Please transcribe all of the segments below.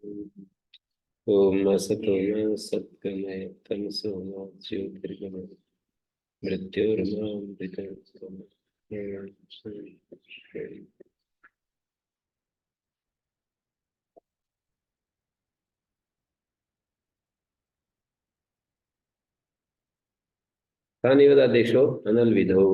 ओम असतो सत्कमय तमसो मा ज्योतिर्गमय मृत्योर्मामृतंगमः। तानिवदादेशो अनल्विधौ।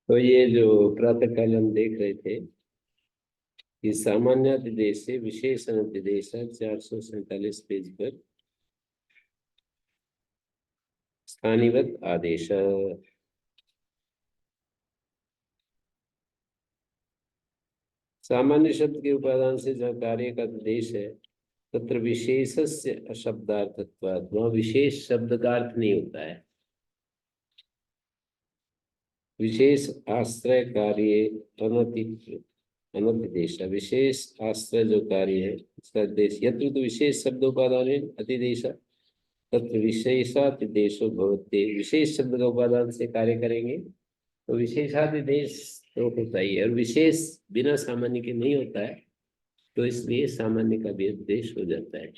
तो ये जो प्रातः काल हम देख रहे थे कि सामान्य अधिदेश से विशेष अनुदेश 447 पेज पर स्थानिवत आदेश। सामान्य शब्द के उपादान से जहाँ कार्य का देश है तत्र विशेषस्य अशब्दार्थत्वात्, वहाँ विशेष शब्द का अर्थ नहीं होता है। विशेष आश्रय कार्य अनतिदेश, विशेष आश्रय जो कार्य है उसका देश। यत्र तो विशेष शब्दोपादान अतिदेश तत्र विशेषातिदेशो भवते। विशेष शब्द का उपादान से कार्य करेंगे तो विशेषातिदेश तो होता ही है, और विशेष बिना सामान्य के नहीं होता है, तो इसलिए सामान्य का भी उपदेश हो जाता है।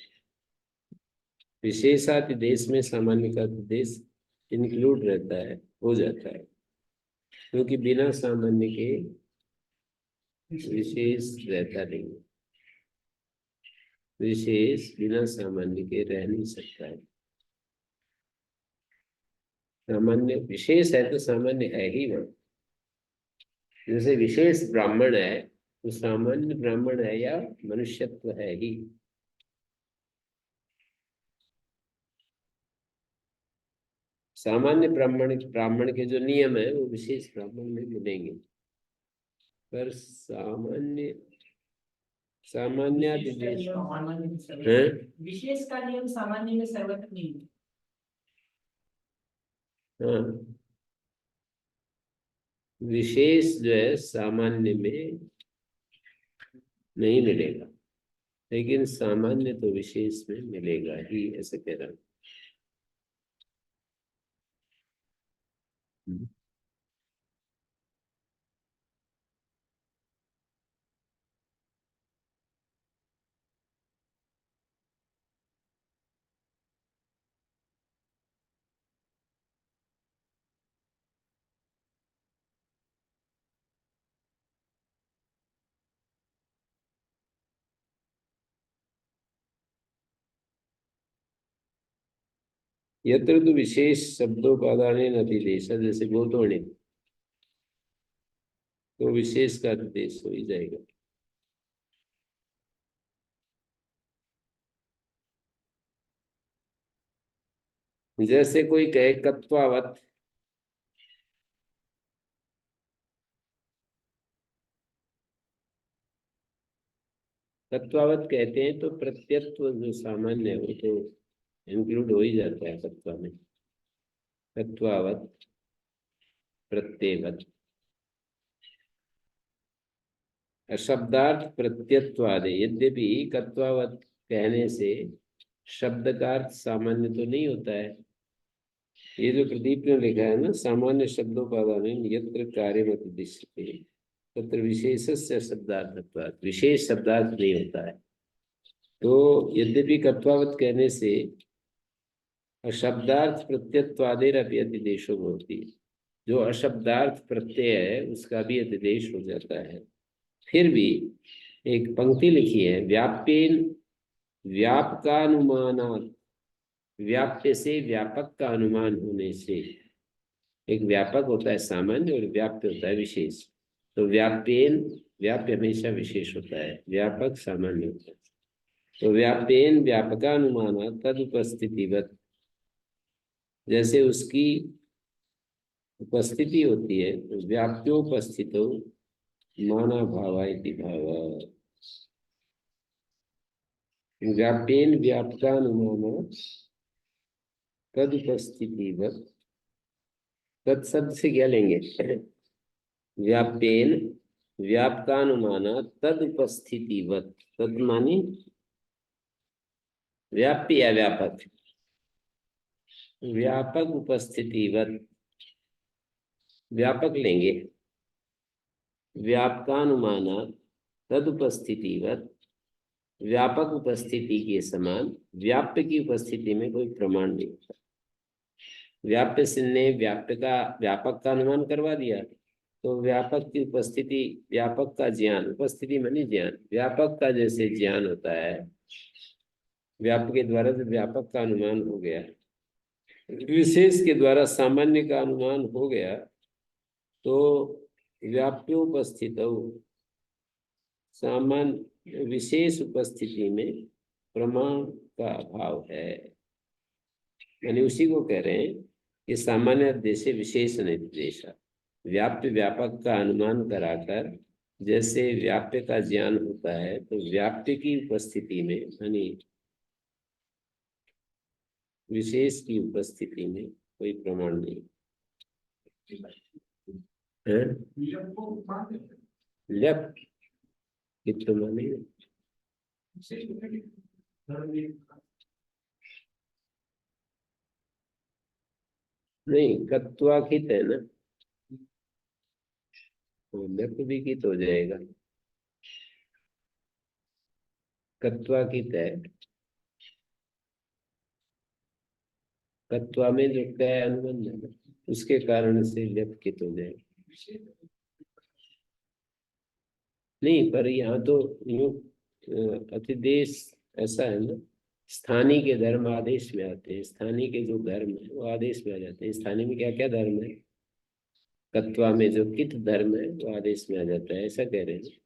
विशेषातिदेश में सामान्य का उपदेश इंक्लूड रहता है, हो जाता है, क्योंकि बिना सामान्य के विशेष रहता नहीं। विशेष बिना सामान्य के रह नहीं सकता है। सामान्य विशेष है तो सामान्य है ही वह। जैसे विशेष ब्राह्मण है तो सामान्य ब्राह्मण है या मनुष्यत्व है ही। सामान्य ब्राह्मण ब्राह्मण के जो नियम है वो विशेष ब्राह्मण में मिलेंगे, पर सामान्य सामान्य विशेष का नियम सामान्य में सर्वत्र नहीं है। हाँ, विशेष जो है सामान्य में नहीं मिलेगा, लेकिन सामान्य तो विशेष में मिलेगा ही, ऐसे कह रहा हूं। यत्र तो विशेष शब्दोपादान अतिदेश, जैसे गोतोणी तो विशेष का देश हो ही जाएगा। जैसे कोई कहे कत्वावत, तत्वावत कहते हैं तो प्रत्यत्व जो सामान्य है वो तो इंक्लूड हो ही जाता है तत्व में। तत्वावत प्रत्ययवत शब्दार्थ प्रत्यत्वादे। यद्यपि कत्वावत कहने से शब्द का अर्थ सामान्य तो नहीं होता है। ये जो प्रदीप ने लिखा है ना, सामान्य शब्दोपादान यत्र कार्यमत दृश्यते तत्र विशेषस्य शब्दार्थत्वात्, विशेष शब्दार्थ नहीं होता है। तो यद्यपि कत्वावत कहने से अशब्दार्थ प्रत्यत्वादेर अपि अतिदेशो होती है, जो अशब्दार्थ प्रत्यय है उसका भी अतिदेश हो जाता है। फिर भी एक पंक्ति लिखी है, व्याप्येन व्यापकानुमानात्, व्याप्य से व्यापक का अनुमान होने से। एक व्यापक होता है सामान्य और व्याप्य होता है विशेष। तो व्याप्येन, व्याप्य हमेशा विशेष होता है, व्यापक सामान्य होता है। तो व्याप्येन व्यापकानुमानात् तद उपस्थितिवत, जैसे उसकी उपस्थिति होती है, तो व्याप्योपस्थितो माना भावा इति भाव। व्याप्येन व्यापकानुमानात् तद उपस्थितिवत, तत्शब्द से क्या लेंगे? व्याप्येन व्यापकानुमानात् तद उपस्थितिवत। तद माने व्याप्य या व्यापक, व्यापक उपस्थितिवत, व्यापक लेंगे, व्यापकानुमानात् तदुपस्थितिवत, व्यापक उपस्थिति के समान व्याप्य की उपस्थिति में कोई प्रमाण नहीं होता। व्याप्य से ने व्यापक का अनुमान करवा दिया, तो व्यापक की उपस्थिति, व्यापक का ज्ञान, उपस्थिति मानी ज्ञान, व्यापक का जैसे ज्ञान होता है, व्यापक के द्वारा जब व्यापक का अनुमान हो गया, विशेष के द्वारा सामान्य का अनुमान हो गया, तो व्याप्योपस्थित सामान्य विशेष उपस्थिति में प्रमाण का अभाव है। यानी उसी को कह रहे हैं कि सामान्य देशे विशेष निर्देश, व्याप्य व्यापक का अनुमान कराकर जैसे व्याप्य का ज्ञान होता है, तो व्याप्य की उपस्थिति में यानी विशेष की उपस्थिति में कोई प्रमाण नहीं है। लप कितना माने नहीं, कत्वाकित है ना, तो लप भी कित हो जाएगा, कत्वाकित है, कत्वा में जो कै अनुबंध है उसके कारण से लप कित हो जाएगा। नहीं, पर यहाँ तो यूं अतिदेश ऐसा है ना, स्थानीय के धर्म आदेश में आते हैं, स्थानीय के जो धर्म है वो आदेश में आ जाते हैं। स्थानीय में क्या क्या धर्म है, कत्वा में जो कित धर्म है वो आदेश में आ जाता है, ऐसा कह रहे हैं,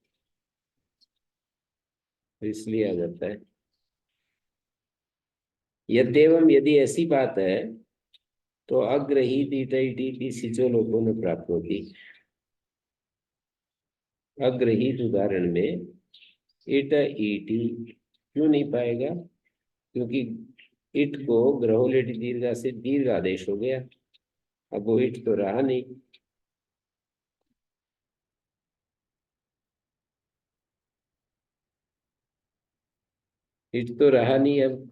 तो इसलिए आ जाता है। यद्यवम, यदि ऐसी बात है तो अग्रहीत ईट इटी सिचो लोगों ने प्राप्त होती। अग्रहीत उदाहरण में इट ईटी क्यों नहीं पाएगा, क्योंकि इट को ग्रहोलेट दीर्घा से दीर्घ आदेश हो गया, अब वो इट तो रहा नहीं। इट तो रहा नहीं अब।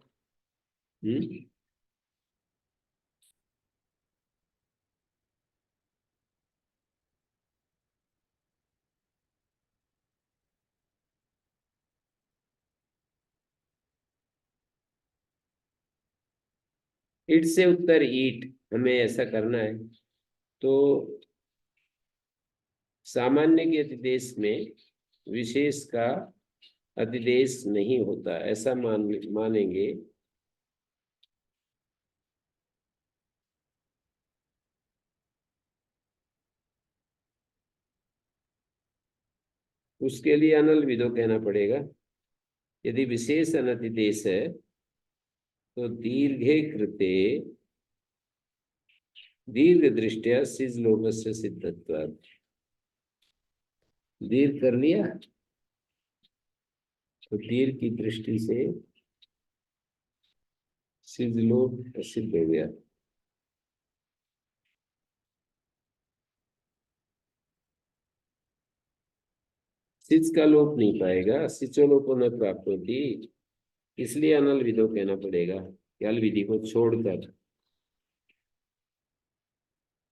इट से उत्तर ईट, हमें ऐसा करना है। तो सामान्य के अधिदेश में विशेष का अधिदेश नहीं होता, ऐसा मानेंगे। उसके लिए अनल विधो कहना पड़ेगा। यदि विशेष अनधिदेश है तो दीर्घे कृते दीर्घ दृष्टिया सिज लोभ से सिद्धत्वात्, दीर्घ कर लिया तो दीर्घ की दृष्टि से सिज लोभ सिद्ध हो गया। सिच का लोप नहीं पाएगा, सिचो लोप न प्राप्त होती, इसलिए अनल विधो कहना पड़ेगा। अल विधि को छोड़कर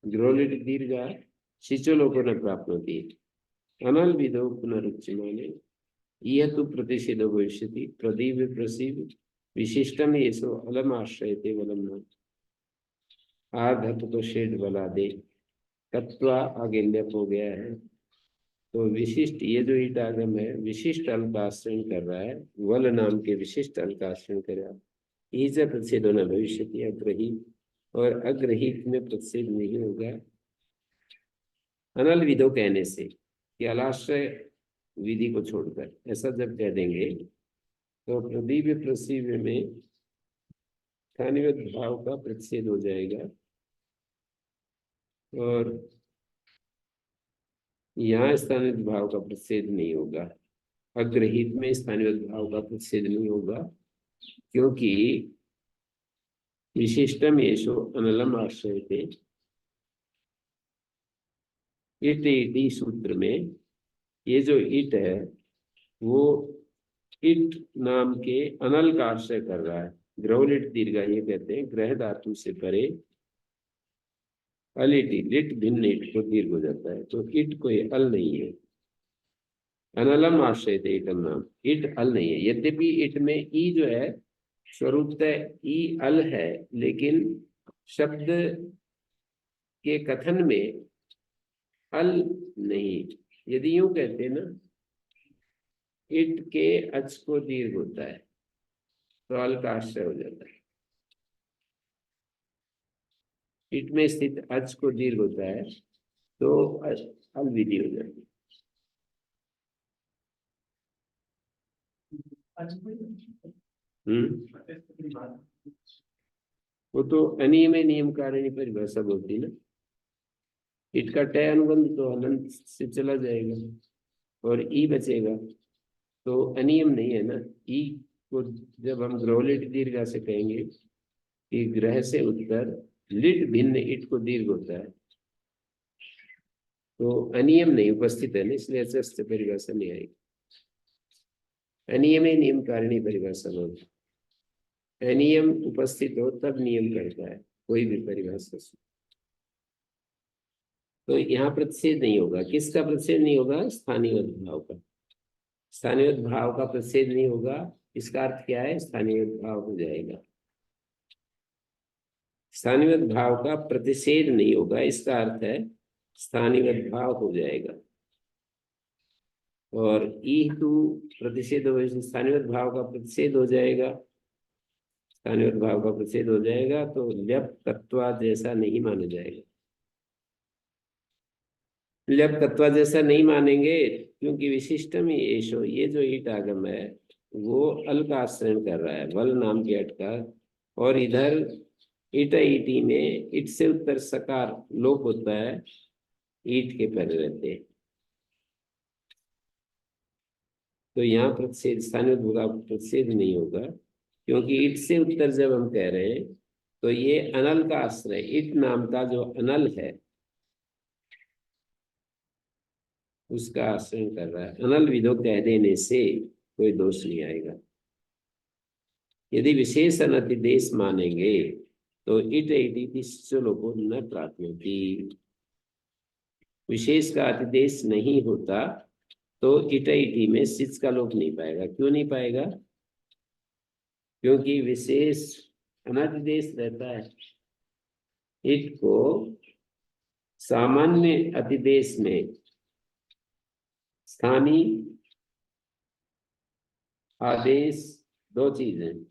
ग्रोलिट दीर्घा सिचो लोप न प्राप्त होती, अनल विधो पुनरुच्यमाने यह तो प्रतिषेध भविष्यति प्रदीप प्रसीव विशिष्टम ये सो अलम आश्रयते वलम न आधत तो शेड बला दे, तत्वा आगे लेप हो गया है। तो विशिष्ट, ये जो ईट आगम है विशिष्ट अल का आश्रय कर रहा है, वल नाम के विशिष्ट अल का आश्रय कर रहा है। ईज प्रतिषेध होना भविष्यति अग्रहीत, और अग्रहीत में प्रतिषेध नहीं होगा अनल विधो कहने से, कि अलाश्रय विधि को छोड़कर। ऐसा जब कह देंगे तो प्रदीप प्रसीव में स्थानीय भाव का प्रतिषेध हो जाएगा, और यहाँ स्थानीय भाव का प्रतिषेध नहीं होगा। अग्रहित में स्थानीय भाव का प्रतिषेध नहीं होगा, क्योंकि विशिष्टम येषो अनलम आश्रयते, इट इति सूत्र में ये जो इट है वो इट नाम के अनल का आश्रय कर रहा है। ग्रहोलिट दीर्घा ये कहते हैं ग्रह धातु से परे अलिटी लिट भिन्न इट को दीर्घ हो जाता है, तो इट कोई अल नहीं है। अनलम आश्रय थे इटम नाम, इट अल नहीं है। यद्यपि इट में ई जो है स्वरूपतः ई अल है, लेकिन शब्द के कथन में अल नहीं। यदि यूं कहते ना इट के अच को दीर्घ होता है तो अल का आश्रय हो जाता है। इट में स्थित अच को दीर्घ होता है तो अल विधि हो जाती है। वो तो अनियम नियम कारिणी परिभाषा बोलती ना। इट का टय अनुबंध तो अनंत से चला जाएगा और ई बचेगा, तो अनियम नहीं है ना। ई को जब हम ग्रहोलिट दीर्घा से कहेंगे कि ग्रह से उत्तर लिट भिन्न इट को दीर्घ होता है, तो अनियम नहीं उपस्थित है ना, इसलिए अचस्त परिभाषा नहीं आएगी। अनियम नियम कारिणी परिभाषा बोलती। अनियम उपस्थित हो तब नियम करता है कोई भी परिभाषा से। तो यहाँ प्रतिषेध नहीं होगा। किसका प्रतिषेध नहीं होगा? स्थानीय भाव का। स्थानीय भाव का प्रतिषेध नहीं होगा। इसका अर्थ क्या है? स्थानीय भाव हो जाएगा। स्थानीय भाव का प्रतिषेध नहीं होगा, इसका अर्थ है स्थानीय भाव हो जाएगा। और ई टू प्रतिषेध हो, स्थानीय भाव का प्रतिषेध हो जाएगा। स्थानीय भाव का प्रतिषेध हो जाएगा तो ल्यप तत्वा जैसा नहीं माना जाएगा। ल्यप तत्वा जैसा नहीं मानेंगे क्योंकि विशिष्टम ही एशो, ये जो ईट आगम है वो अल का आश्रय कर रहा है, वल नाम के अट का। और इधर ईटा ईटी में इट से उत्तर सकार लोप होता है, ईट के पहले रहते हैं। तो यहाँ प्रतिषेध स्थानीय भूगा प्रतिषेध नहीं होगा, क्योंकि इट से उत्तर जब हम कह रहे हैं तो ये अनल का आश्रय, इट नाम का जो अनल है उसका आश्रय कर रहा है। अनल विधो कह देने से कोई दोष नहीं आएगा। यदि विशेष अनतिदेश मानेंगे तो इट इति लोगों न प्राप्नोति। विशेष का अतिदेश नहीं होता तो इट इति में सिच का लोप नहीं पाएगा। क्यों नहीं पाएगा? क्योंकि विशेष अनतिदेश रहता है। इट को सामान्य अतिदेश में स्थानीय आदेश दो चीजें,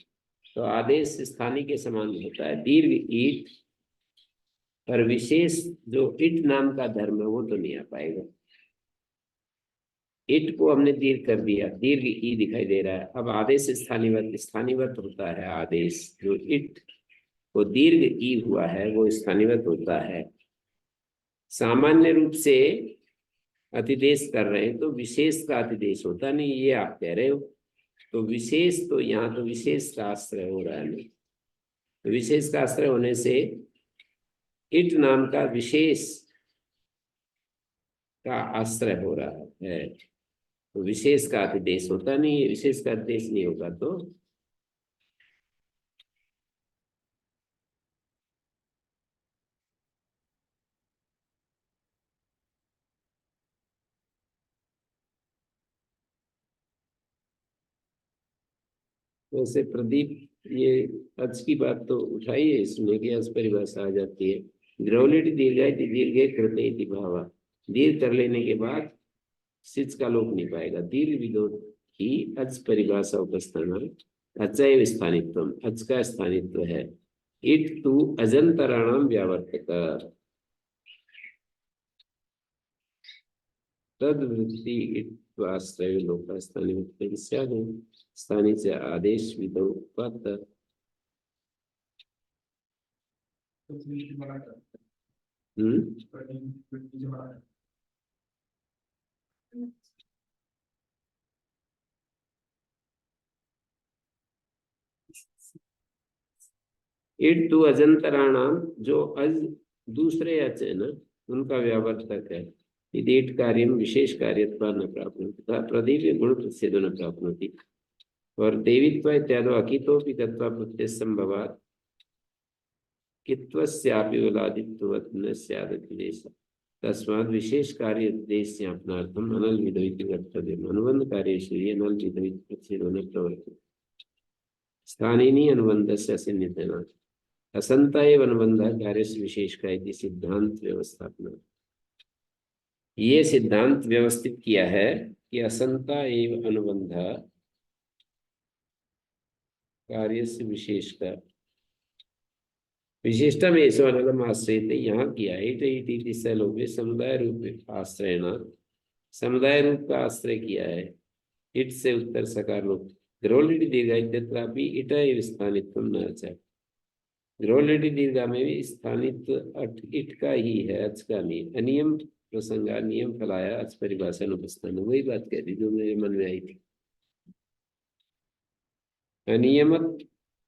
तो आदेश स्थानीय के समान होता है। दीर्घ ईट पर विशेष जो इट नाम का धर्म है वो तो नहीं आ पाएगा। इट को हमने दीर्घ कर दिया, दीर्घ ई दिखाई दे रहा है। अब आदेश स्थानीयवत होता है। आदेश जो इट को दीर्घ ई हुआ है वो स्थानीयवत होता है। सामान्य रूप से अतिदेश कर रहे हैं तो विशेष का अतिदेश होता नहीं, ये आप कह रहे हो। तो विशेष तो यहाँ तो विशेष का आश्रय हो रहा है नहीं, तो विशेष का आश्रय होने से इट नाम का विशेष का आश्रय हो रहा है, तो विशेष का अतिदेश होता नहीं है। विशेष का अतिदेश नहीं होगा तो वैसे प्रदीप ये अच की बात तो उठाई है इसमें कि अच परिभाषा आ जाती है। ग्रौलिट दीर्घ दीर्घ कृत भावा, दीर्घ कर लेने के बाद सिच का लोप नहीं पाएगा। दीर्घ विदो ही अच परिभाषा उपस्थान अचैव स्थानित्व, अच का स्थानित्व है। इट तू अजंतराणाम व्यावर्तक तद्वृत्ति इट आश्रय लोक स्थानीय स्थानीय से आदेश विदो पत। इट तू अजंतराणाम, जो अज दूसरे अच है ना उनका व्यावर्तक है। इट कार्यम विशेष कार्यत्वा न प्राप्नोति, प्रदीप गुण प्रतिषेधो न प्राप्नोति। और देवित्व इत्यादि अकितोपि गत्वा प्रत्यय संभवात् कित्वस्यापि वलादित्ववत् न स्यादतिदेश तस्माद् विशेष कार्य उद्देश्य ज्ञापनार्थम अनल विधो इति वक्तव्यम् अनुबंध कार्येषु हि अनल विधो इति प्रत्ययो न प्रवर्तते स्थानिनी अनुबंधस्य असंनिधनात् असंता एव अनुबंधः कार्यस्य विशेषः इति सिद्धांत व्यवस्थापना। ये सिद्धांत व्यवस्थित किया है कि असंता एव अनुबंध कार्यस्य विशेषः विशिष्टम ऐसा अनलम आश्रय यहाँ किया इट सलोभे समुदाय रूप आश्रय न समुदाय रूप का आश्रय किया है। इट से उत्तर सकार रूप ग्रोलिटी दीर्घा इत्यत्रापि इट एव स्थानित्व न च ग्रोलिटी दीर्घा में भी स्थानित्व इट का ही है अच का नहीं। अनियम प्रसंगा नियम फलाया अच परिभाषा उपस्थान वही बात कह दी जो मेरे मन में आई थी। अनियम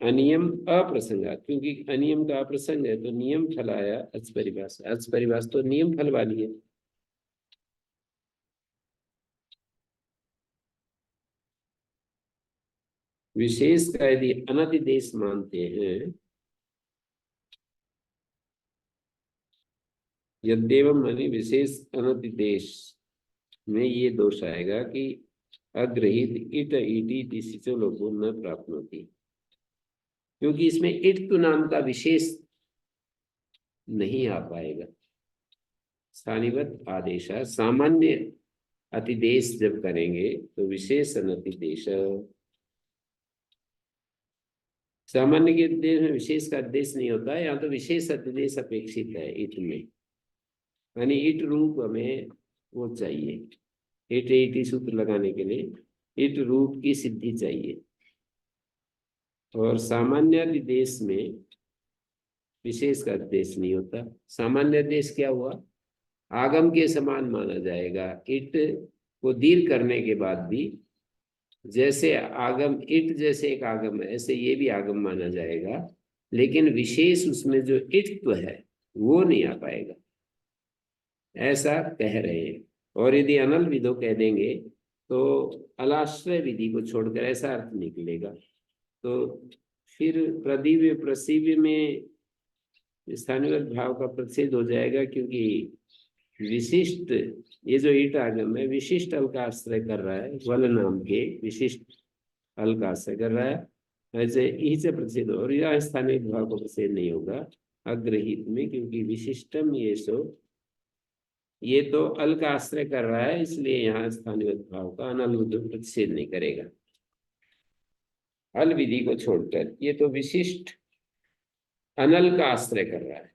अनियम अप्रसंगात क्योंकि अनियम का अप्रसंग है तो नियम फलाया अच परिभाषा तो नियम फल वाली है। विशेष का यदि अनतिदेश मानते हैं यद्येवं मानी विशेष अनतिदेश में ये दोष आएगा कि अग्रहित इट इटी सिचो लोगों न प्राप्त होती क्योंकि इसमें इट तो नाम का विशेष नहीं आ पाएगा। स्थानीवत आदेश सामान्य अतिदेश जब करेंगे तो विशेष अनतिदेश सामान्य के देश में विशेष का आदेश नहीं होता है। यहाँ तो विशेष अतिदेश अपेक्षित है इट में यानी इट रूप हमें वो चाहिए इट इटी सूत्र लगाने के लिए इट रूप की सिद्धि चाहिए। और सामान्य देश में विशेष का देश नहीं होता। सामान्य देश क्या हुआ आगम के समान माना जाएगा इट को दीर्घ करने के बाद भी जैसे आगम इट जैसे एक आगम है ऐसे ये भी आगम माना जाएगा लेकिन विशेष उसमें जो इट्व है वो नहीं आ पाएगा ऐसा कह रहे हैं। और यदि अनल विधो कह देंगे तो अलाश्रय विधि को छोड़कर ऐसा अर्थ निकलेगा तो फिर प्रदीव्य प्रसिव्य में स्थानीय भाव का प्रतिषेध हो जाएगा क्योंकि विशिष्ट ये जो ईट आगम है विशिष्ट अल का आश्रय कर रहा है वल नाम के विशिष्ट अल का आश्रय कर रहा है ऐसे ही से प्रतिषेध और यह स्थानीय भाव का प्रतिषेध नहीं होगा अग्रहित में क्योंकि विशिष्टम ये सो ये तो अल का आश्रय कर रहा है इसलिए यहाँ स्थानीय भाव का अनल प्रतिषेध नहीं करेगा। अल विधि को छोड़कर ये तो विशिष्ट अनल का आश्रय कर रहा है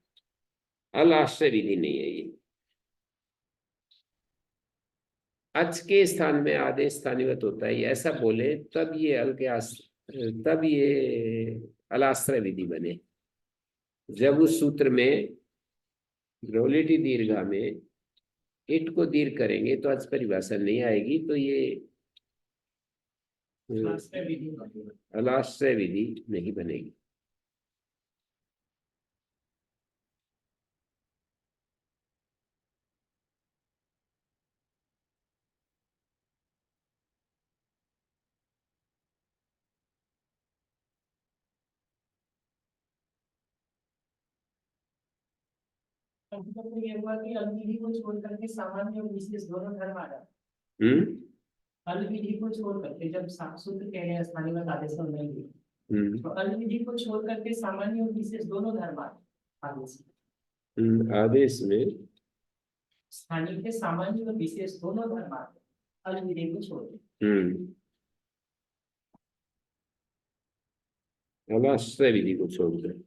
अल आश्रय विधि नहीं है ये। अच के स्थान में आदेश स्थानीयत होता है ऐसा बोले तब ये अल के तब ये अलाश्रय विधि बने जब उस सूत्र में ग्रोलिटी दीर्घा में इट को दीर्घ करेंगे तो आज परिभाषा नहीं आएगी तो ये अलाश्रय विधि नहीं बनेगी। ये हुआ कि अलविधि को छोड़ करके सामान्य और विशेष दोनों धर्म आ जाते हम्म अलविधि को छोड़ करके जब सूत्र कह रहे हैं स्थानीय आदेश नहीं तो हम्म अलविधि को छोड़ करके सामान्य और विशेष दोनों धर्म आदेश आदेश में स्थानीय के सामान्य और विशेष दोनों धर्म आते अलविधि को छोड़ अलाश्रय विधि को छोड़कर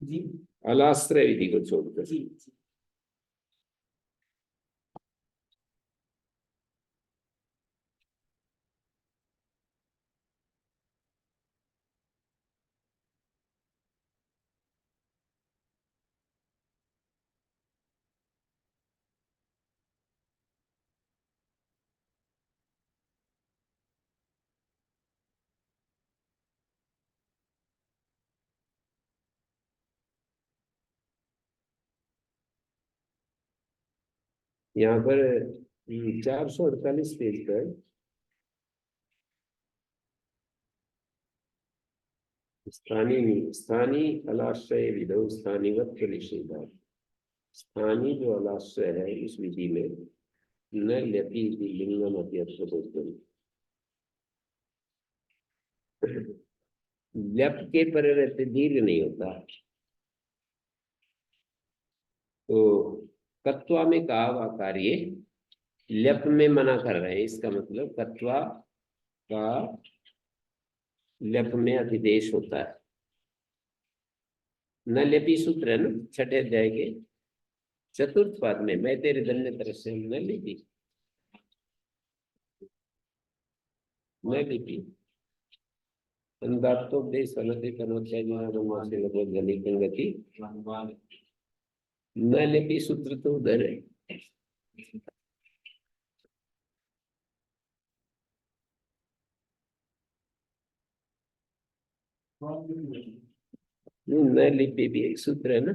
जी अलाश्रय विधि को छोड़कर जी यहाँ पर 448 पेज पर स्थानीय नहीं, स्थानीय अलाश्रय विधौ स्थानीवत्व निषेधा। स्थानीय जो अलाश्रय है इस विधि में न ल्यपि इति लिंगम अत्यत्र बोधन। ल्यप के पर रहते दीर्घ नहीं होता। तो कत्वा में कहा हुआ कार्य ल्यप में मना कर रहे हैं, इसका मतलब कत्वा का ल्यप में अधिदेश होता है। न ल्यपि सूत्र है ना, छठे अध्याय के चतुर्थ पाद में, मैं तेरे धन्य तरफ से न लिपि, न लिपि अंधात्मोपदेश अनति कनोत्याग से लगभग गली गति न लिपि सूत्र तो उधर है। न लिपि भी एक सूत्र है ना।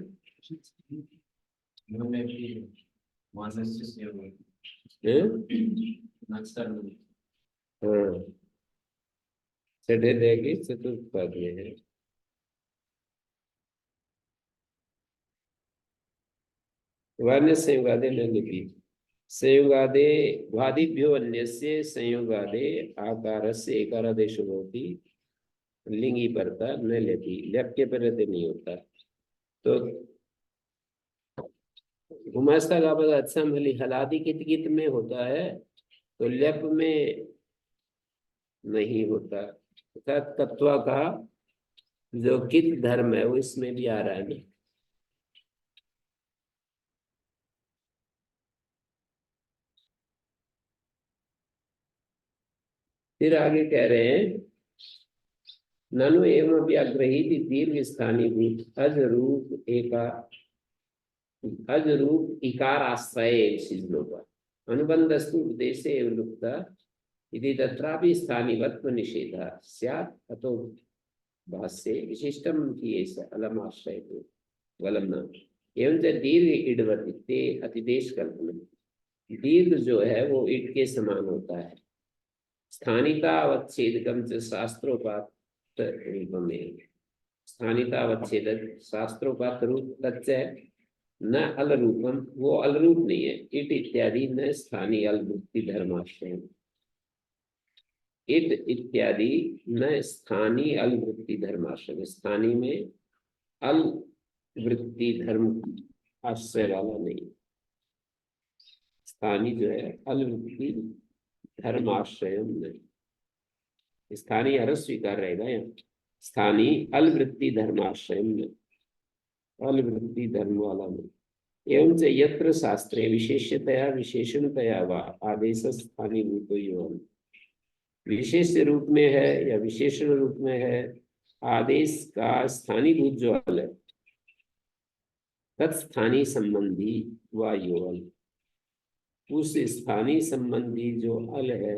हाँ, छठे देगी चतुर्थ पद में है। वर्ण संयुगादे न लिपि संयुगादे वादिभ्यो अन्यस्य संयुगादे आकारस्य एकारादेशो भवति लिंगी परता न लिपि, लेप के परते नहीं होता। तो गुमास्ता का पद अच्छा भली हलादी कित कित में होता है, तो लेप में नहीं होता। अर्थात तत्वा का जो कित धर्म है वो इसमें भी आ रहा है ना। फिर आगे कह रहे हैं ननु एवं व्याग्रहित दीर्घ स्थानीभूत अजरूप एका अजरूप इकार आश्रय अनुबंधस्तु उपदेशे एव लुप्ता यदि तत्रापि स्थानीवत्व निषेधा स्यात् अतो भाष्ये विशिष्टम की ऐसा अलम आश्रय तो वलम न एवं दीर्घ इडवत ते अतिदेश कल्पना। दीर्घ जो है वो ईट के समान होता है। स्थानिता अवच्छेदकम च शास्त्रोपात रूपमेव। स्थानिता अवच्छेदक शास्त्रोपात रूप तच्च न अल रूपम, वो अल रूप नहीं है। इट इत्यादि न स्थानीय अल वृत्ति धर्माश्रय। इट इत्यादि न स्थानीय अल वृत्ति धर्माश्रय, स्थानीय में अल वृत्ति धर्म आश्रय वाला नहीं। स्थानीय जो है अल वृत्ति धर्माश्रय नहीं। स्थानीय अरस स्वीकार रहेगा यहाँ। स्थानीय अल वृत्ति धर्माश्रय नहीं, अल वृत्ति धर्म वाला नहीं। एवं च यत्र शास्त्रे विशेषतया विशेषणतया वा आदेश स्थानीय रूप योन, विशेष रूप में है या विशेषण रूप में है, आदेश का स्थानीभूत जो अल है तत्स्थानीय संबंधी व योल, उस स्थानीय संबंधी जो अल है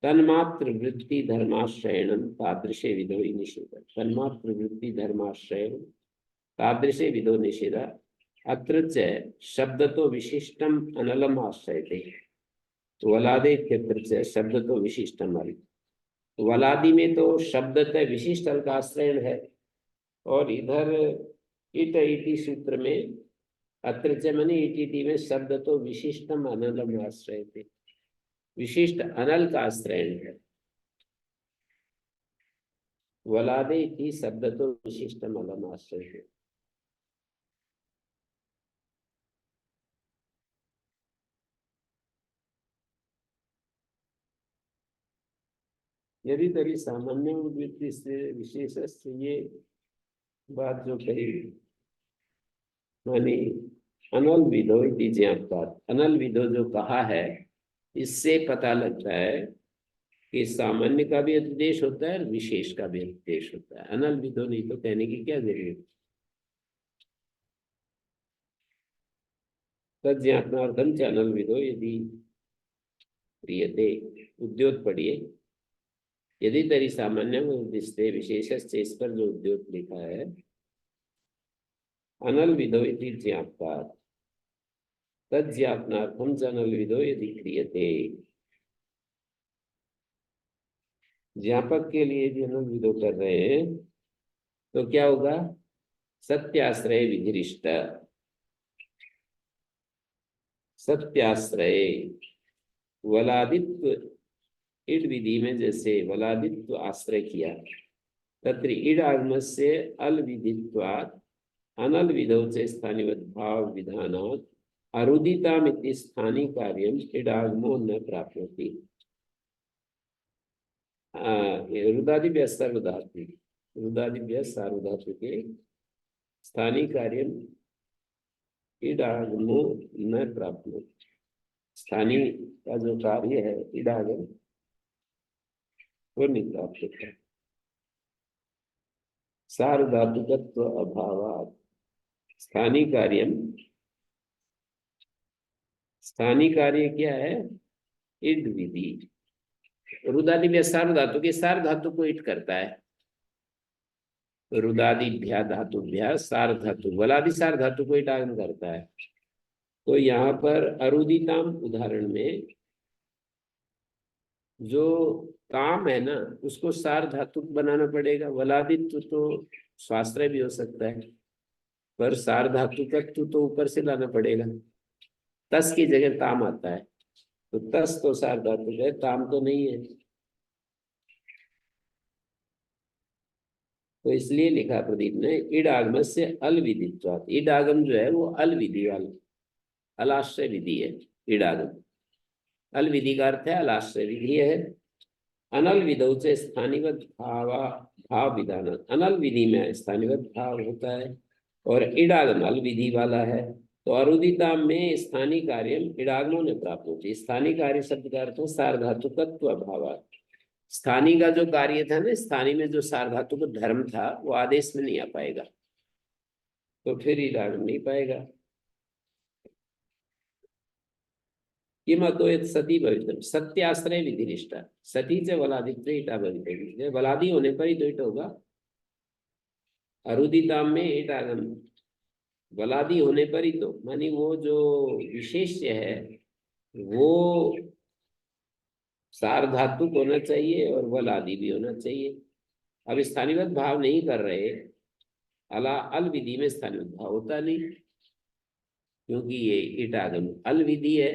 तन्मात्र वृत्ति धर्माश्रयणम तादृशे विधो निषेध। तन्मात्र वृत्ति धर्माश्रयण तादृशे विधो निषेध। अत्र च शब्दतो विशिष्टम अनलम आश्रयते वलादे इत्यत्र च शब्दतो विशिष्टम अल। वलादि में तो शब्दतः विशिष्ट अल का आश्रयण है, और इधर इट इति सूत्र में अत्र च मने इति में शब्दतो विशिष्टम अनलम आश्रयते, विशिष्ट अनल का आश्रयण है। वलादे इति शब्दतो विशिष्टम अनलम आश्रयते। यदि तरी सामान्य वृत्ति से विशेष से ये बात जो कही मानी अनल विधो इति ज्ञापकात्, अनल विधो जो कहा है इससे पता लगता है कि सामान्य का भी अधिदेश होता है और विशेष का भी अधिदेश होता है। अनल विधो नहीं तो कहने की क्या जरूरत। तज्ञापनार्थम च अनल विधो यदि क्रियते, उद्योत पढ़िए। यदि तरी सामान्य उद्दिष्टे विशेष इस पर जो उद्योग लिखा है अनल विधो इति ज्ञापकात् तज्ञापनार्थम च अनल विधो यदि क्रियते। ज्ञापक के लिए जो हम विदो कर रहे हैं, तो क्या होगा? सत्याश्रय विधिरिष्ट। सत्याश्रय वलादित्व, इड विधि में जैसे वलादित्व आश्रय किया, तत्र इड आगमस्य अल विधित्वात् अनल विधौ च स्थानिवद् भाव विधानात् अरुदिताम् इति स्थानी कार्यम इडागमो न प्राप्नोति। रुदादिभ्यः सार्वधातु, रुदादिभ्यः सार्वधातु के स्थानी कार्यम इडागमो न प्राप्नोति। स्थानीय का जो कार्य है इडागम, वो नहीं प्राप्त होता। सार्वधातुकत्व अभावात् स्थानीय कार्यम, स्थानीय कार्य क्या है? इड विधि। रुदादि में सार धातु के सार धातु को इट करता है। रुदादिभ्या धातुभ्या सार धातु, वलादि सार धातु को इट आगम करता है। तो यहाँ पर अरुदिताम उदाहरण में जो काम है ना, उसको सार धातु बनाना पड़ेगा। वलादित्व तो स्वाश्रय भी हो सकता है, पर सार धातु का तो ऊपर से लाना पड़ेगा। तस की जगह ताम आता है, तो तस तो सार धातु है, ताम तो नहीं है। तो इसलिए लिखा प्रदीप ने इड आगम से अल विधित्वात्। इड आगम जो है वो अल विधि वाला, अलाश्रय विधि है। इड आगम अल विधि का अर्थ है अलाश्रय विधि है। अनल विधौ से स्थानिवत भाव विधान, अनल विधि में स्थानिवत भाव होता है, और इडागम अल विधि वाला है। तो अरुदिता में स्थानीय कार्य इडागमों ने प्राप्त होती है। स्थानीय कार्य शब्द का अर्थ है सार्वधातुकत्व अभाव। स्थानीय का जो कार्य था ना, स्थानीय में जो सार्वधातुक धर्म था, वो आदेश में नहीं आ पाएगा, तो फिर इडागम नहीं पाएगा। किमतो सती भवितव्य सत्याश्रय विधिनिष्ठा, सती से वलादित्व इटा भवितव्य, वलादी होने पर ही तो इट होगा। अरुदिताम में इट आगम, वलादी होने पर ही तो, मानी वो जो विशेष्य है वो सार्वधातुक होना चाहिए और वलादी भी होना चाहिए। अब स्थानीयवत भाव नहीं कर रहे, अला अल विधि में स्थानीयवत भाव होता नहीं, क्योंकि ये इट आगम अल विधि है,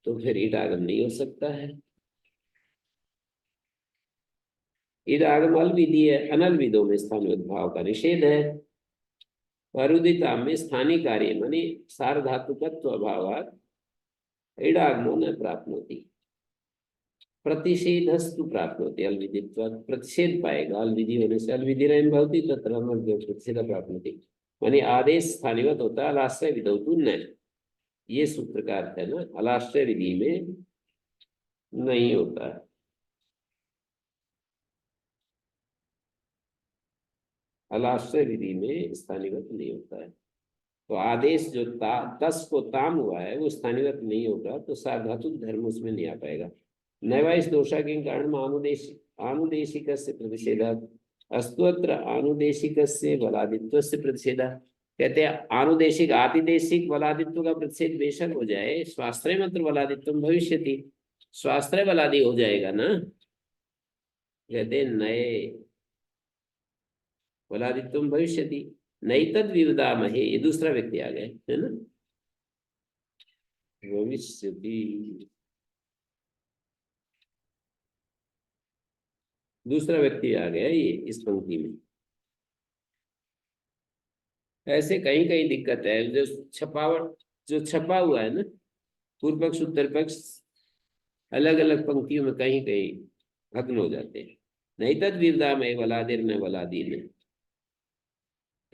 तो फिर इट आगम नहीं हो सकता है। इट आगम अल विधि है, अनल विधो में स्थानीय भाव का निषेध है। अरुदिता में स्थानीय कार्य मानी सार्वधातुकत्व अभावात् इडागमो न प्राप्नोति, प्रतिषेधस्तु प्राप्नोति अल विधित्वात्। प्रतिषेध पाएगा अल विधि होने से, अल विधि रैन भवति तत्र अनर्घ्यो प्रतिषेध प्राप्नोति, मानी आदेश स्थानीयवत होता है, अलाश्रय विधौ तु न। ये सूत्र का अर्थ है ना, अलाश्रय विधि में नहीं होता है। अलाश्रय विधि में स्थानीयवत नहीं होता है। तो आदेश जो तस को ताम हुआ है वो स्थानीयवत नहीं होगा, तो सार्वधातुक धर्म उसमें नहीं आ पाएगा। नैवा इस दोषा के कारण आनुदेशिक से प्रतिषेधात् अस्तुत्र आनुदेशिक से वलादित्व से प्रतिषेधा। कहते हैं आनुदेशिक आतिदेशिक वलादित्व का प्रतिषेध बेशक हो जाए, स्वाश्रय मात्र वलादित्व भविष्यति, स्वाश्रय वलादि हो जाएगा ना। कहते नए वलादित्व भविष्यति नहीं तद विवदामहे, ये दूसरा व्यक्ति आ गए है ना, भविष्यति दूसरा व्यक्ति आ गया ये इस पंक्ति में। ऐसे कहीं कहीं दिक्कत है, जो छपावट जो छपा हुआ है ना, पूर्व पक्ष उत्तर पक्ष अलग अलग पंक्तियों में कहीं कहीं भग्न हो जाते हैं। नहीं तद विवदामहे वलादिर न वलादी ने,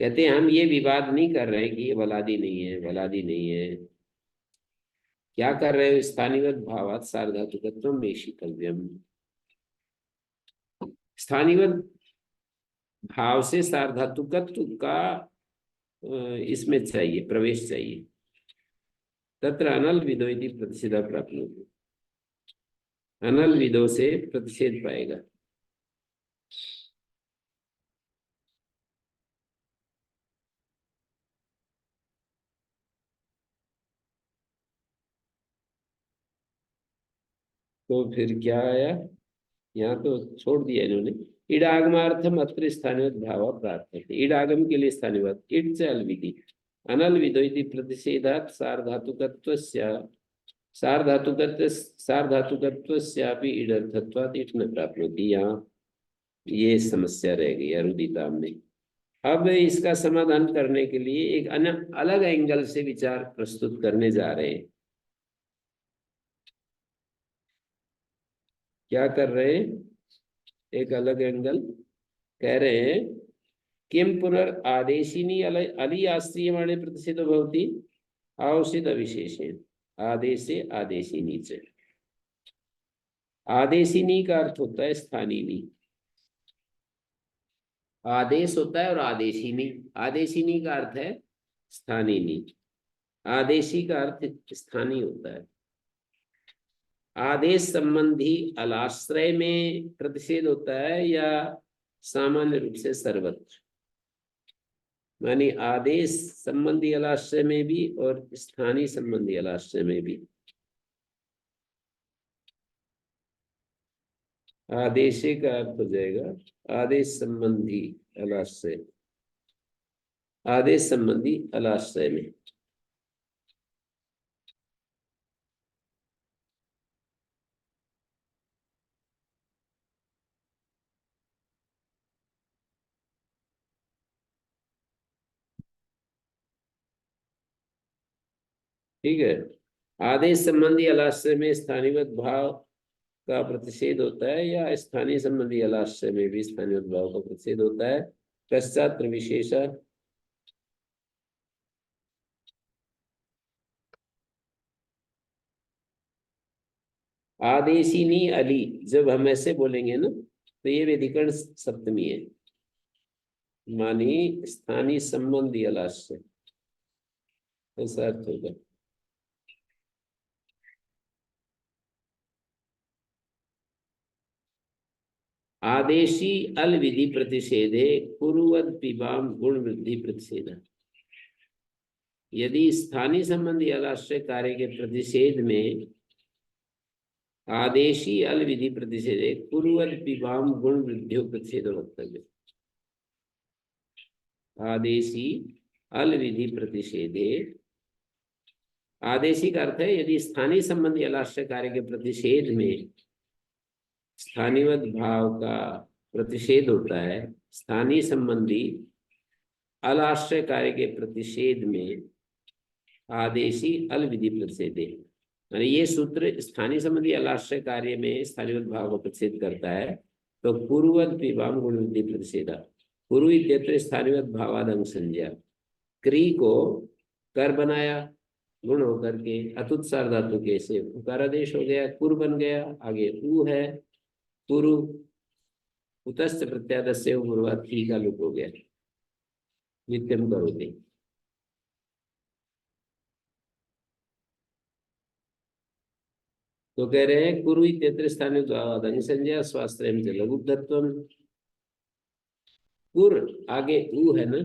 कहते हैं हम ये विवाद नहीं कर रहे कि ये वलादी नहीं है, वलादी नहीं है। क्या कर रहे हो? स्थानीयवत भावात सार्वधातुकत्वम में शीतव्यम, स्थानीयवत भाव से सार्वधातुकत्व का इसमें चाहिए, प्रवेश चाहिए। तत्र अनल विदो इति प्रतिषेधा प्राप्त होगी, अनल विदो से प्रतिषेध पाएगा। तो फिर क्या आया? यहाँ तो छोड़ दिया इन्होंने। इडागमार्थम अत्र स्थानीय भाव प्रार्थना, इडागम के लिए स्थानीय इट से अलविधि अनल विधो इति प्रतिषेधात् सार्धातुकत्वस्य सार्धातुकत्वस्यापि इडर्थत्वात् इट न प्राप्नोति। यहाँ ये समस्या रह गई अरुदिताम में। अब इसका समाधान करने के लिए एक अलग एंगल से विचार प्रस्तुत करने जा रहे हैं। क्या कर रहे हैं? एक अलग एंगल कह रहे हैं किम पुनर् आदेशिनी अली आश्रियमाणे प्रतिषेधो भवति आवश्यक अविशेषेण आदेशे आदेशिनी से। आदेशिनी का अर्थ होता है स्थानीनी, आदेश होता है और आदेशिनी, आदेशिनी का अर्थ है स्थानीनी, आदेशी का अर्थ स्थानीय होता है। आदेश संबंधी अलाश्रय में प्रतिषेध होता है या सामान्य रूप से सर्वत्र? मानी आदेश संबंधी अलाश्रय में भी और स्थानीय संबंधी अलाश्रय में भी। आदेशे का अर्थ हो जाएगा आदेश संबंधी अलाश्रय, आदेश संबंधी अलाश्रय में। ठीक है, आदेश संबंधी अलाश्रय में स्थानीय भाव का प्रतिषेध होता है या स्थानीय संबंधी अलाश्रय में भी स्थानीय भाव का प्रतिषेध होता है। पश्चात विशेष आदेशिनी अली, जब हम ऐसे बोलेंगे ना तो ये व्यधिकरण सप्तमी है, मानी स्थानीय संबंधी अलाश्रय, ऐसा अर्थ होगा। आदेशी अल विधि प्रतिषेधे कुरुवद पिबाम गुण वृद्धि प्रतिषेध। यदि स्थानीय संबंधी अलाश्रय कार्य के प्रतिषेध में आदेशी अल विधि प्रतिषेधे कुरुवद पिबाम गुण वृद्धि प्रतिषेध वक्तव्य। आदेशी अल विधि प्रतिषेधे, आदेशी का अर्थ है यदि स्थानीय संबंधी अलाश्रय कार्य के प्रतिषेध में स्थानीय भाव का प्रतिषेध होता है, स्थानीय संबंधी अलाश्रय कार्य के प्रतिषेध में आदेशी अल विधि प्रतिषेधे, यानी ये सूत्र स्थानीय संबंधी अलाश्रय कार्य में स्थानीय भाव का प्रतिषेध करता है। तो पूर्ववत विभाम गुण वृद्धि प्रतिषेध, पूर्व इत्यत्र स्थानीय भावाद अंग संज्ञा, क्री को कर बनाया गुण होकर के अतुत्सार धातु के से उकारादेश हो गया, कुर बन गया, आगे ऊ है कुरु, उतस्थ प्रत्यादस्य पूर्वात ही का लुक हो गया, नित्यम करोति। तो कह रहे हैं कुरु इत्यत्र स्थानीय भावाद अंग संज्ञा स्वास्थ्य लघुत्वम, कुर आगे ऊ है ना,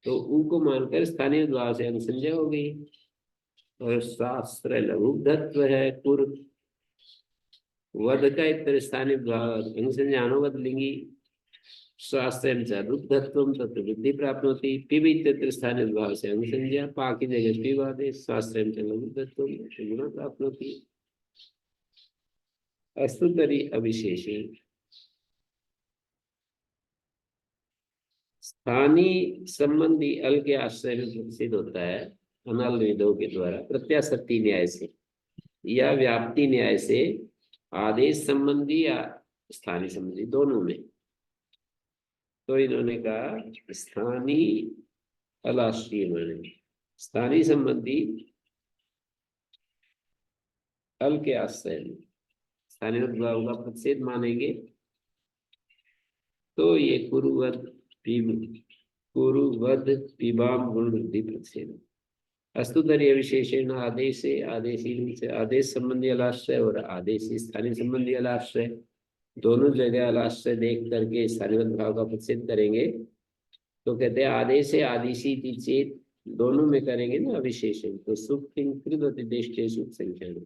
तो ऊ को मानकर स्थानीय द्वार से अनुसंज्ञा हो गई, और शास्त्र लघुधत्व है कुर, वध का इतर स्थानीय द्वार अनुसंज्ञा अनुवद लिंगी स्वास्थ्य रुद्धत्व तत्व वृद्धि प्राप्त होती, पिब इत्यत्र स्थानीय द्वार से अनुसंज्ञा पा की जगह पिवादे स्वास्थ्य लघुधत्व गुण प्राप्त होती। अस्तुतरी अविशेषे स्थानीय संबंधी अल के आश्रय में प्रतिषेध होता है अनल वेदों के द्वारा प्रत्याशक्ति न्याय से या व्याप्ति न्याय से, आदेश संबंधी या स्थानीय संबंधी दोनों में। तो इन्होंने कहा स्थानीय अलाश्रीय माने स्थानीय संबंधी अल के आश्रय में स्थानीय भाव का प्रतिषेध मानेंगे तो ये कुरुवद पिबाम गुण वृद्धि प्रतिषेध। अस्तुतरीय विशेषण आदेश से आदेशी से आदेश संबंधी अलाश्रय और आदेशी स्थानीय संबंधी अलाश्रय दोनों जगह अलाश्रय देख करके स्थानीय भाव का प्रतिषेध करेंगे। तो कहते हैं आदेश से आदेशी चेत दोनों में करेंगे ना विशेषण, तो सुख सुख संख्या में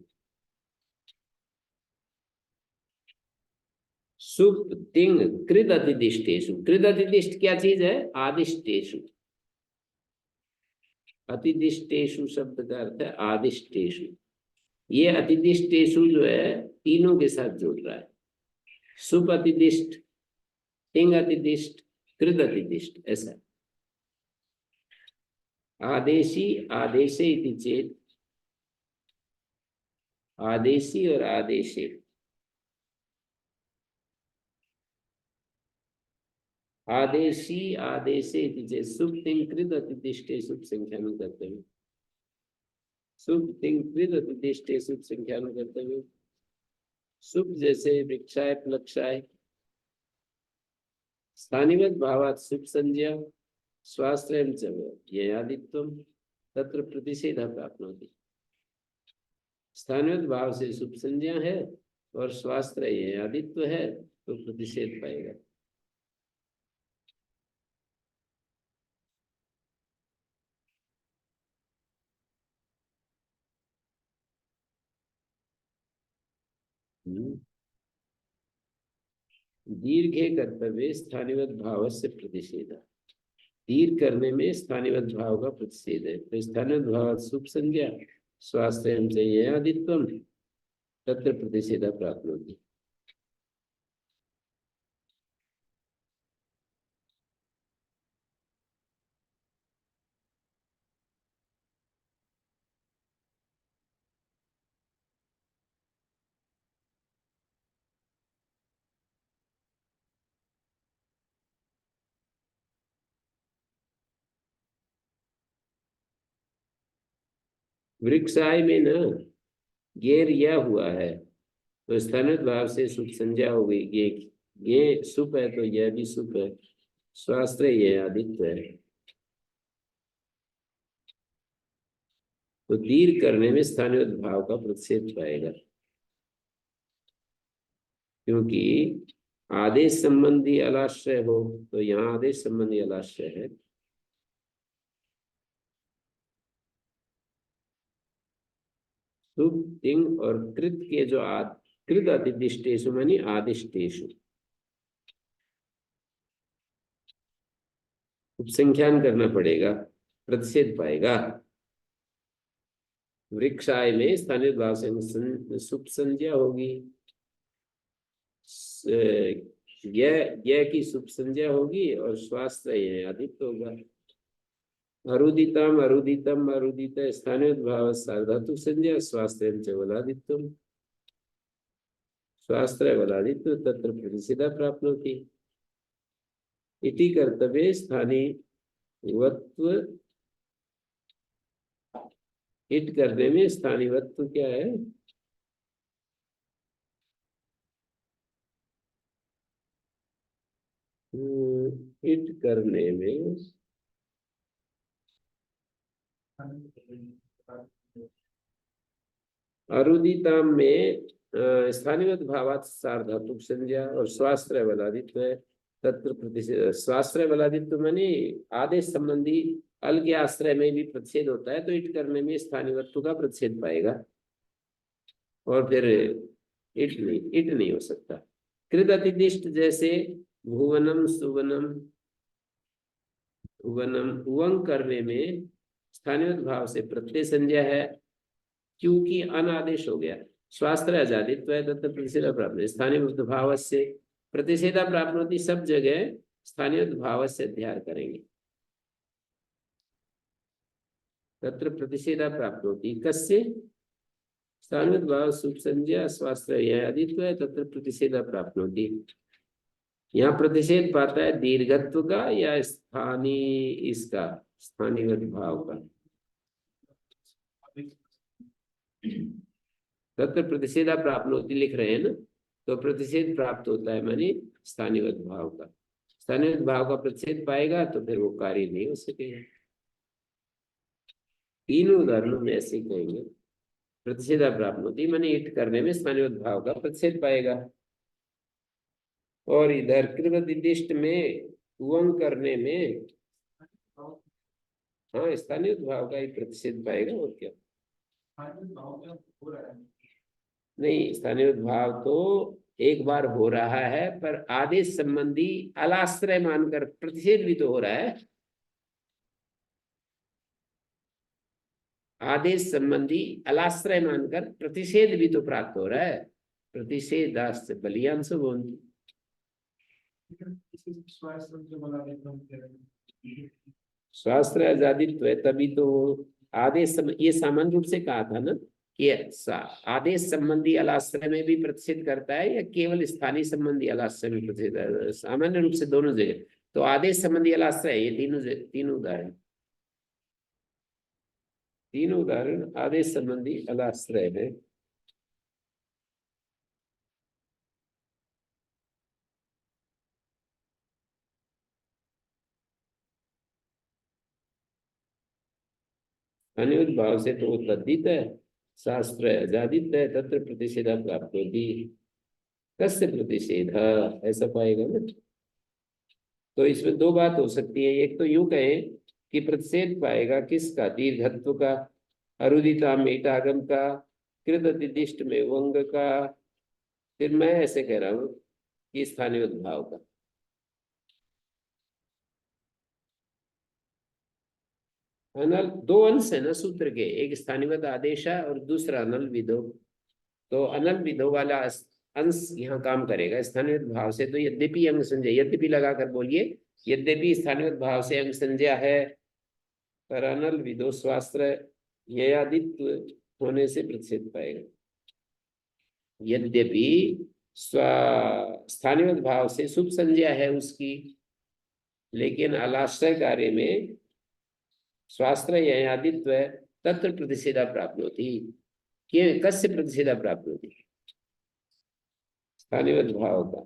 सुप तिंग कृत अतिदिष्टेषु। कृत अतिदिष्ट क्या चीज है? आदिष्टेषु। अतिदिष्टेषु शब्द का अर्थ है आदिष्टेषु। ये अतिदिष्टेषु जो है तीनों के साथ जुड़ रहा है। सुप अतिदिष्ट, तिंग अतिदिष्ट, कृत अतिदिष्ट, ऐसा। आदेशी आदेशे इति चेत, आदेशी और आदेशे, आदेशी आदेशे इति चेत सुप तिंग कृत अतिदिष्टे सुप संख्यान कर्तव्य। सुप तिंग कृत अतिदिष्टे सुप संख्यान कर्तव्य। सुप जैसे वृक्षाय प्लक्षाय, स्थानिवत् भावात् सुप संज्ञा स्वाश्रयं च ययादित्वं तत्र प्रतिषेधः प्राप्नोति। स्थानिवत् भाव से सुप संज्ञा है और स्वाश्रय ययादित्व है तो प्रतिषेध पाएगा। दीर्घे कर्तव्य स्थानिवत् भाव से प्रतिषेध। दीर्घ करने में स्थानिवत् भाव का प्रतिषेध है। तो स्थानिवत् भाव सुप संज्ञा स्वाश्रयं च ययादित्वं तत्र प्रतिषेध प्राप्त होती। वृक्षाय में ना गेर या हुआ है तो स्थानित भाव से सुप संज्ञा हो गई। ये सुप है तो यह भी सुप है। स्वास्थ्य ये आदित्य है तो दीर्घ करने में स्थानीय भाव का प्रतिषेध पाएगा, क्योंकि आदेश संबंधी अलाश्रय हो तो यहाँ आदेश संबंधी अलाश्रय है। शुभ तिंग और कृत के जो कृत अतिदिष्टेषु मानी आदिष्टेषु उपसंख्यान करना पड़ेगा, प्रतिषेध पाएगा। वृक्षाय में स्थानीय भाव से सुप संज्ञा होगी, यह की सुप संज्ञा होगी और स्वास्थ्य आदित्य होगा। अरुदितम अरुदितम अरुदित स्थानीय भाव सार्धातु संज्ञा स्वास्थ्य वलादित्वम। स्वास्थ्य वलादित्व तत्र प्रतिषेधा प्राप्त होती। इति कर्तव्य स्थानीय वत्व। इट करने में स्थानीय वत्व क्या है? इट करने में अरुदिताम में स्थानीय भावात सार्धातुक संज्ञा और स्वाश्रय बलादित्व है। तत्र प्रतिषेध स्वाश्रय बलादित्व माने आदेश संबंधी अल के आश्रय में भी प्रतिषेध होता है तो इट करने में स्थानीय वस्तु का प्रतिषेध पाएगा और फिर इट नहीं हो सकता। कृत अतिदिष्ट जैसे भुवनम सुवनम वनम उवंग करने में स्थानीय भाव से प्रत्यय संज्ञा है क्योंकि अनादेश हो गया। स्वास्थ्य आजादित्व है तथा प्रतिषेधा प्राप्त स्थानीय भाव से प्रतिषेधा प्राप्त होती। सब जगह स्थानीय भाव से अध्ययन करेंगे। तत्र प्रतिषेधा प्राप्त होती कस्य? स्थानीय भाव सुप संज्ञा स्वास्थ्य आदित्व है तत्र प्रतिषेधा प्राप्त होती। यहाँ प्रतिषेध पाता है दीर्घत्व का या स्थानीय इसका स्थानीय भाव का। तत्र प्रतिषेधा प्राप्त होती लिख रहे हैं ना, तो प्रतिषेध प्राप्त होता है मानी स्थानीय भाव का। स्थानीय भाव का प्रतिषेध पाएगा तो फिर वो कार्य नहीं हो सकेगा। तीनों उदाहरणों में ऐसे ही कहेंगे। प्रतिषेधा प्राप्त होती मानी इट करने में स्थानीय भाव का प्रतिषेध पाएगा और इधर कृत निर्दिष्ट में उवंग करने में हाँ स्थानीय भाव का ही प्रतिषेध पाएगा और क्या। नहीं, स्थानीय भाव तो एक बार हो रहा है, पर आदेश संबंधी अलाश्रय मानकर प्रतिषेध भी तो हो रहा है। आदेश संबंधी अलाश्रय मानकर प्रतिषेध भी तो प्राप्त हो रहा है। प्रतिषेधाश्च बलियांश भवन्ति। स्वास्थ्य आजादित्व है, तभी तो ये सामान्य रूप से कहा था ना कि आदेश संबंधी अलाश्रय में भी प्रतिषेध करता है या केवल स्थानीय संबंधी अलाश्रय में प्रतिषेध? सामान्य रूप से दोनों जगह। तो आदेश संबंधी अलाश्रय, ये तीनों उदाहरण, तीनों उदाहरण आदेश संबंधी अलाश्रय है। अनिरुद्ध भाव से तो तद्धित है, शास्त्र अजादित है, तत्र प्रतिषेध प्राप्त होती। कस्य प्रतिषेध ऐसा पाएगा ना। तो इसमें दो बात हो सकती है। एक तो यूं कहें कि प्रतिषेध पाएगा किसका? दीर्घत्व का, अरुदिता मेटागम का, कृत में वंग का। फिर मैं ऐसे कह रहा हूं कि स्थानीय उद्भाव का। अनल दो अंश है ना सूत्र के, एक स्थानीय आदेश है और दूसरा अनल विधो। तो अनल विधो वाला अंश यहाँ काम करेगा स्थानीय भाव से। तो यद्यपि अंग संजय, यद्यपि लगाकर बोलिए, यद्यपि स्थानीय भाव से अंग संज्ञा है, पर अनल विधो स्वास्त्र ययादित्व होने से प्रतिषेध पाएगा। यद्यपि स्थानीय भाव से शुभ संज्ञा है उसकी, लेकिन अलाश्रय कार्य में स्वास्त्र ययादित्व तत्र प्रतिषेधा प्राप्त होती। कस्य प्रतिषेधा प्राप्त होती? स्थानीय भाव का।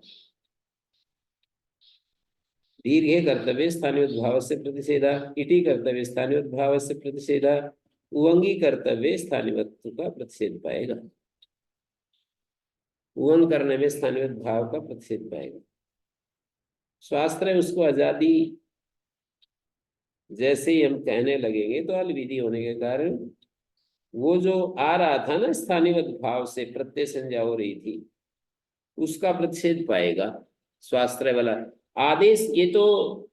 दीर्घे कर्तव्य स्थानीय भाव से प्रतिषेधा, इति कर्तव्य स्थानीय भाव से प्रतिषेधा, उवंगी कर्तव्य स्थानीय का प्रतिषेध पाएगा। उवंग करने में स्थानीय भाव का प्रतिषेध पाएगा। स्वास्त्र उसको आजादी जैसे ही हम कहने लगेंगे तो अलविधि होने के कारण वो जो आ रहा था ना स्थानीय भाव से प्रत्यय संज्ञा हो रही थी, उसका प्रतिषेध पाएगा स्वास्त्र वाला। आदेश, ये तो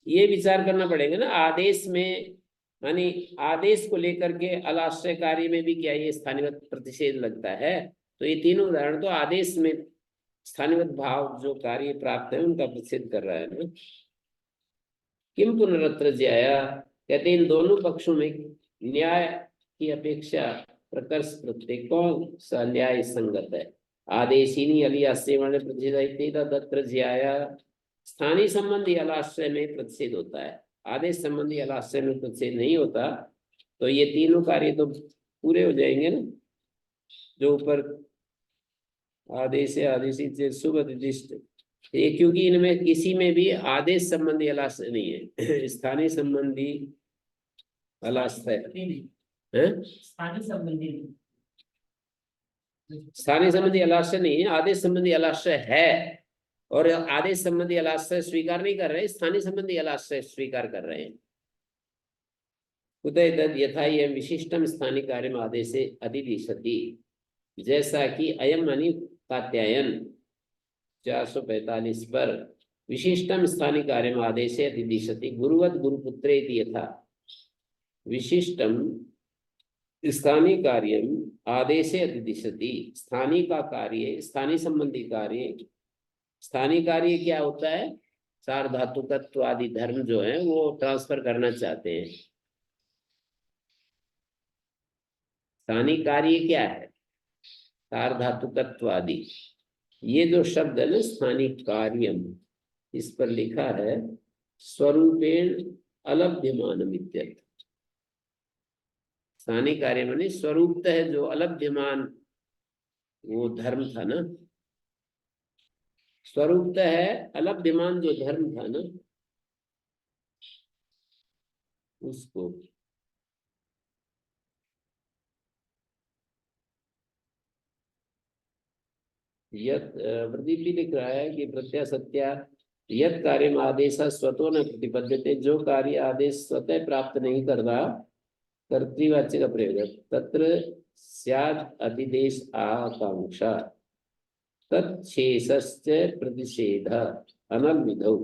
ये विचार करना पड़ेगा ना, आदेश में मानी आदेश को लेकर के अलाश्रय कार्य में भी क्या ये स्थानीय प्रतिषेध लगता है? तो ये तीनों उदाहरण तो आदेश में स्थानीय भाव जो कार्य प्राप्त है उनका प्रतिषेध कर रहा है ना। किम पुनरत्र ज्याया, कहते इन दोनों पक्षों में न्याय की अपेक्षा प्रकर्ष प्रत्यय कौन सा न्याय संगत है? आदेशिनी अलियाश्रय प्रतिषेध तत्र ज्याया। स्थानीय संबंधी अलाश्रय में प्रतिषेध होता है, आदेश संबंधी अलाश्रय में प्रतिषेध नहीं होता। तो ये तीनों कार्य तो पूरे हो जाएंगे ना, जो ऊपर आदेश आदेशित से शुभ अधिष्ट। ये क्योंकि इनमें किसी में भी आदेश संबंधी अलाश्रय नहीं है, स्थानीय संबंधी अलाश्रय है। स्थानीय संबंधी स्थानीय संबंधी अलाश्रय नहीं है, आदेश संबंधी अलाश्रय है। और आदेश संबंधी अलाश्रय स्वीकार नहीं कर रहे, स्थानीय संबंधी अलाश्रय स्वीकार कर रहे हैं। उदय तद यथा यह विशिष्टम स्थानीय कार्य आदेश से अधिदिशति, जैसा कि अयम मानी कात्यायन 445 पर विशिष्टम स्थानीय कार्य आदेश से अधिदिशति गुरुवत गुरुपुत्रे यथा। विशिष्टम स्थानीय कार्य आदेश अधिदिशति, स्थानीय का कार्य, स्थानीय संबंधी कार्य। स्थानीय कार्य क्या होता है? सार्वधातुकत्व आदि धर्म जो है वो ट्रांसफर करना चाहते हैं। स्थानीय कार्य क्या है? सार्वधातुकत्व आदि। ये जो शब्द है ना स्थानीय कार्यम, इस पर लिखा है स्वरूपेण अलभ्यमान इत्यर्थ। स्थानीय कार्य माने स्वरूपतः है जो अलभ्यमान वो धर्म था ना, स्वरूपतः है अलभ्यमान जो धर्म था ना, उसको यत प्रदीप भी लिख रहा है कि प्रत्यय सत्या यत कार्य आदेश स्वतो न प्रतिपद्यते, जो कार्य आदेश स्वतः प्राप्त नहीं कर रहा, कर्तृवाच्य का प्रयोग है, तत्र स्याद अधिदेश आकांक्षा। तत्शेषश्च प्रतिषेध अनल विधौ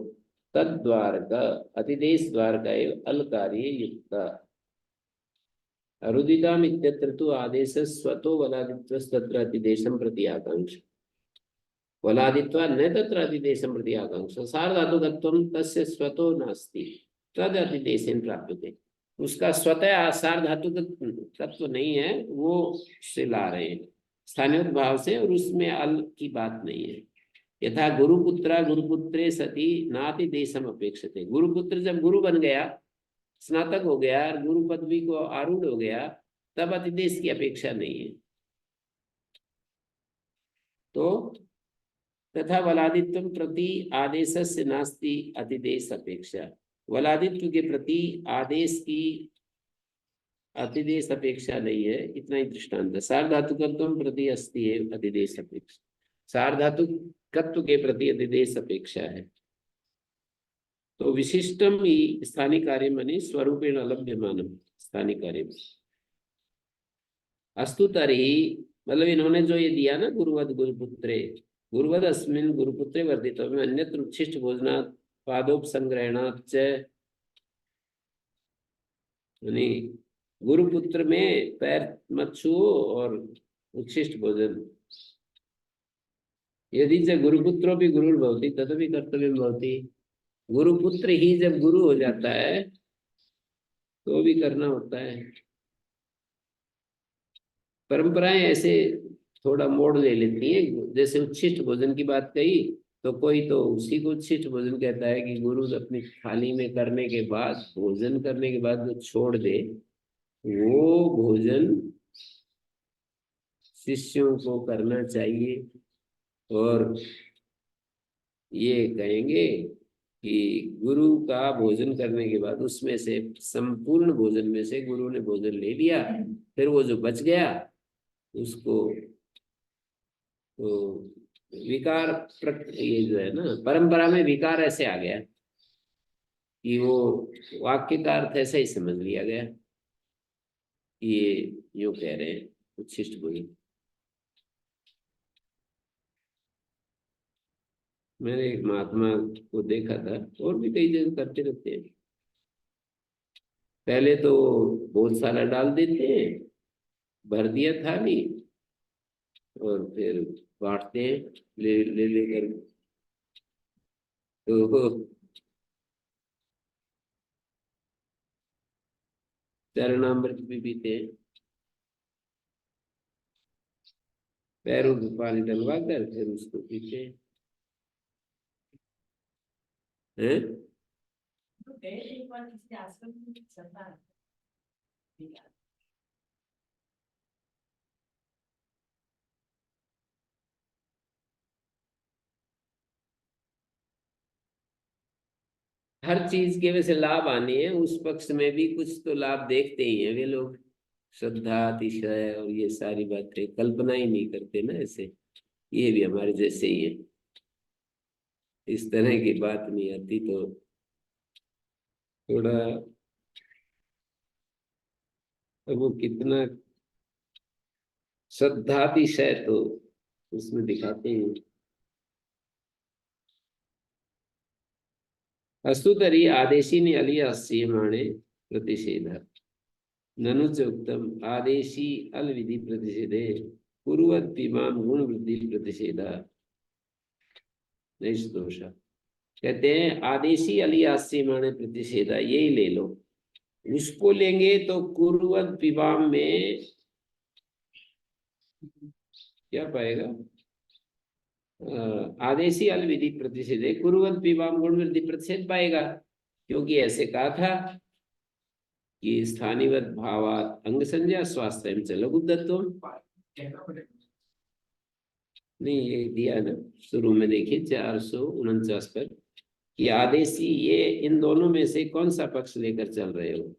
तद्वारक अतिदेश द्वारक एव अल कार्ये युक्त। अरुदिताम इत्यत्र तु आदेश स्वतो वलादित्वस्तत्र अतिदेशं प्रति आकांक्ष वलादित्वा न तत्र अतिदेशं प्रति आकांक्ष सार्वधातुकत्वं तस्य स्वतो नास्ति तद अतिदेशेन प्राप्यते। उसका स्वतः सार्वधातुक तत्व नहीं है, वो से ला रहे हैं स्थानीय भाव से, और उसमें अल की बात नहीं है। यथा गुरुपुत्रा गुरुपुत्रे सती नाति देशम अपेक्षते। गुरुपुत्र जब गुरु बन गया, स्नातक हो गया, गुरु पदवी को आरूढ़ हो गया, तब अतिदेश की अपेक्षा नहीं है। तो तथा वलादित्व प्रति आदेश से नास्ति अतिदेश अपेक्षा। वलादित्व के प्रति आदेश की अतिदेश अपेक्षा नहीं है, इतना ही दृष्टांत। सार्वधातुकत्व प्रति अस्ति है अतिदेश अपेक्षा। सार्वधातुकत्व के प्रति अतिदेश अपेक्षा है। तो विशिष्टम ही स्थानीय कार्य मनी स्वरूपेण अलभ्यमानम स्थानीय कार्य में अस्तु तरी, मतलब इन्होंने जो ये दिया ना गुरुवद गुरुपुत्रे गुरुवद अस्मिन् गुरुपुत्रे वर्धित में अन्यत्र उच्छिष्ट भोजनात् पादोपसंग्रहणाच्च, यानी गुरुपुत्र में पैर मत छुओ और उच्छिष्ट भोजन। यदि च गुरुपुत्रो भी गुरुर्भवति तदपि कर्तव्यं भवति। गुरुपुत्र ही जब गुरु हो जाता है तो भी करना होता है। परंपराएं ऐसे थोड़ा मोड़ ले लेती हैं। जैसे उच्छिष्ट भोजन की बात कही तो कोई तो उसी को उच्छिष्ट भोजन कहता है कि गुरु अपनी थाली में करने के बाद, भोजन करने के बाद जो छोड़ दे वो भोजन शिष्यों को करना चाहिए। और ये कहेंगे कि गुरु का भोजन करने के बाद उसमें से संपूर्ण भोजन में से गुरु ने भोजन ले लिया, फिर वो जो बच गया उसको तो विकार ये जो है ना परंपरा में विकार ऐसे आ गया कि वो वाक्य का अर्थ ऐसा ही समझ लिया गया, ये यूं कह रहे हैं उच्छिष्ट भोजन। मैंने एक महात्मा को देखा था, और भी कई जगह करते रहते हैं। पहले तो बहुत सारा डाल देते हैं, भर दिया थाली, और फिर बांटते हैं ले ले लेकर। तो चरणामृत भी पीते हैं, पैरों में पानी डलवा कर फिर उसको पीते हैं। तो गए एक बार किसी आश्रम में चलता है। हर चीज के वैसे लाभ आने हैं, उस पक्ष में भी कुछ तो लाभ देखते ही हैं वे लोग। श्रद्धा अतिशय और ये सारी बातें कल्पना ही नहीं करते ना ऐसे। ये भी हमारे जैसे ही है, इस तरह की बात नहीं आती तो थोड़ा वो कितना श्रद्धातिशय तो उसमें दिखाते हैं। अस्तु तरी आदेशी ने अलिया अस्यमाणे प्रतिषेध ननु च उक्तम आदेशी अल विधि प्रतिषेधे पूर्वत पिमाम गुण वृद्धि प्रतिषेध नहीं दोष। कहते हैं आदेशी अलियास्यमाणे प्रतिषेध, यही ले लो। उसको लेंगे तो कुर्वत पिबाम में क्या पाएगा? आदेशी अल विधि प्रतिषेधे कुर्वत पिबाम गुण वृद्धि प्रतिषेध पाएगा, क्योंकि ऐसे कहा था कि स्थानीवत भावात अंग संज्ञा स्वास्थ्य में चलो बुद्धत्व। नहीं ये दिया ना शुरू में, देखिए 449 पर कि आदेशी, ये इन दोनों में से कौन सा पक्ष लेकर चल रहे हो?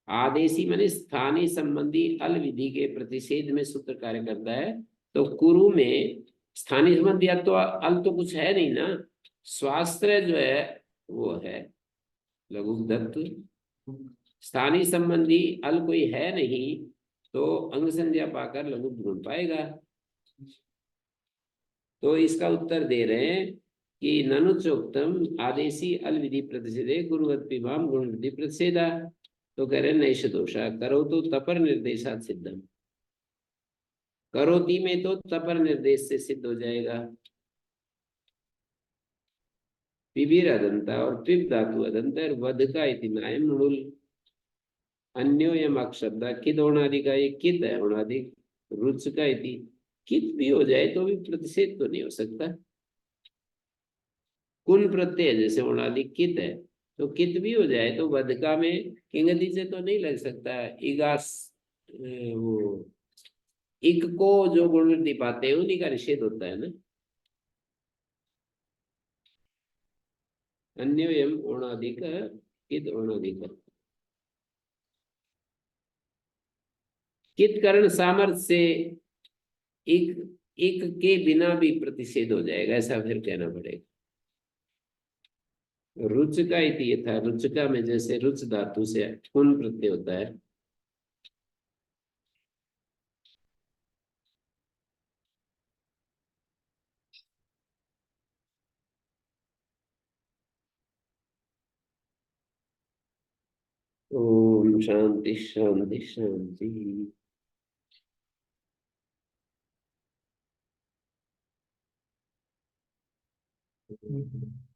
आदेशी माने स्थानीय संबंधी अल विधि के प्रतिषेध में सूत्र कार्य करता है। तो कुरु में स्थानीय संबंधी तो अल तो कुछ है नहीं ना, स्वास्थ्य जो है वो है लघु दत्त। स्थानीय संबंधी अल कोई है नहीं तो अंग संज्ञा पाकर लघु गुण पाएगा। तो इसका उत्तर दे रहे हैं कि ननुचोक्तम आदेशी अल विधि प्रतिषेधे गुरुवत पिबाम गुण विधि प्रतिषेधा। तो कह रहे नैष दोषा करो तो तपर निर्देशात सिद्धम। करोति में तो तपर निर्देश से सिद्ध हो जाएगा। पिबीर अदंता और पिप धातु अदंतर वध का इति नायम नुल अन्योयम अक्षब्द किद होनादि का ये किद है होनादि रुच का इति। कित भी हो जाए तो भी प्रतिषेध तो नहीं हो सकता। कुन प्रत्यय जैसे होनादि कित है तो कित भी हो जाए तो वधका में किंगति से तो नहीं लग सकता। इगास वो इक को जो गुण वृद्धि पाते हैं उन्हीं का निषेध होता है ना। अन्योयम ओणादिक कित ओणादिक कित करण सामर्थ्य से एक एक के बिना भी प्रतिषेध हो जाएगा ऐसा फिर कहना पड़ेगा। रुच का इति था रुचका में जैसे रुच धातु से पुन प्रत्यय होता है। ओम शांति शांति शांति। Mm-hmm.